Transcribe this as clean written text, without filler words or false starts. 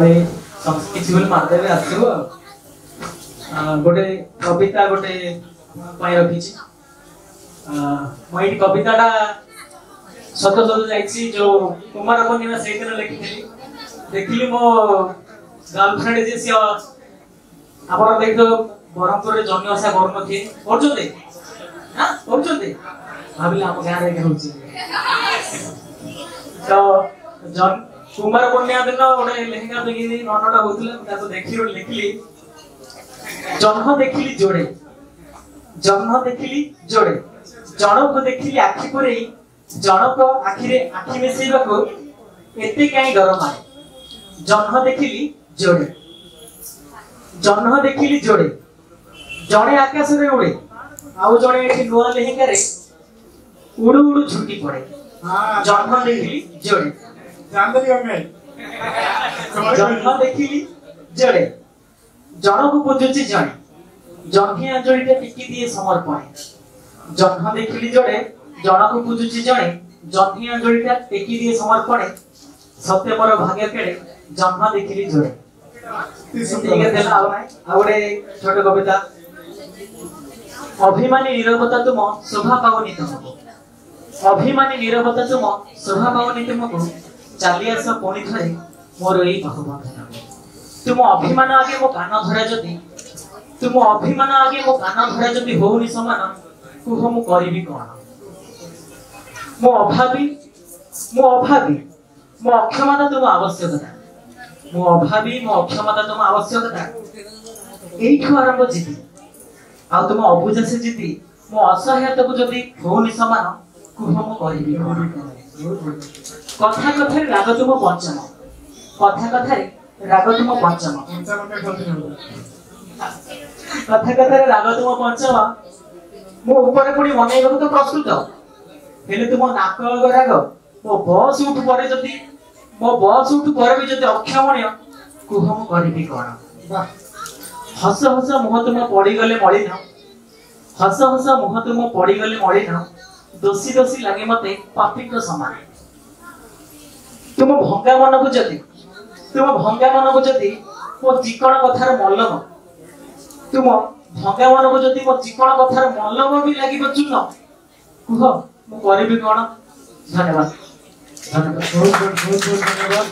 ताले किसी बेल मारदेवे आसो गोटे कविता गोटे पाई रखी मुझे कविताटा सत सत जाइए जो कुमार पूर्णिमा से दिन लिखी देखिली मो गर्लफ्रेंड जे सी आप देख ब्रह्मपुर जन्म आशा कर भाविले आम गाँव तो कुमार पूर्णिमा दिन गोटे लेहेंगा पिंधि ननटा होता देखी लिखली जन्म देखिली जोड़े जन्म देखिली जोड़े जन को देखिली आखि पुरे जनक आखिरे आखि मिसेबा को एते काई डर मारे जन्म देखिली जोड़े जन्म देखिली जोड़े जड़े आकाश रे उड़े आउ जड़े एठी नुआ लेहेंगा रे उड़ू उड़ू छुट्टी पड़े जन्म देखिली जोड़े जानदली हमें जन्म देखिली जोड़े जन को पूजुची जणे जन्ही अंजलिटा टिकी दिए समर्पणे जन्म देखिली जोड़े जन को पूजुची जणे जन्ही अंजलिटा टिकी दिए समर्पणे सत्य मोर भाग्य केड़े जन्म देखिली जोड़े ठीक है देला आउडे छोट कविता अभिमानी नीरवता तुम शोभा पावनी तुमको अभिमानी नीरवता तुम शोभा पावनी तुमको चाली आस पुणी थरे मोर एई बाहुबंधन तुम अभिमान आगे मो कान धरा जदि तुम अभिमान आगे मो कान धरा जदि होउनी समान कुह मु करिवि कोन मो अभावी मो अक्षमता तुम आवश्यकता मो अभावी मो अक्षमता तुम आवश्यकता एइठु आरंभ जिति आ तुम अबुझा से जिति मो असहायता को जदि होउनी समान कुह मु करिवि कोन कथा कथा राग तुम पंचम कथा कथा राग तुम पंचम कथा कथा राग तुम पंचम मो ऊपर पुणी मनेइबा तो प्रस्तुत हेले तुम नाक राग मो बस उठ परे जदि मो बस उठ परे भी जदि अक्षमण्य कुह मु करिवि कोन हस हस मुह तुम पड़ी गले मलिन हस हस मुह तुम पड़ी गले मलिन दोषी दोषी लगे मते पापी को समान तुम भंगा मन को जदि मो चिकण कथार मल्लम तुम भंगा मन को जदि मो चिकण कथार मल्लम भी लागिब चून कुह मु करिवि कोन धन्यवाद बहुत बहुत धन्यवाद।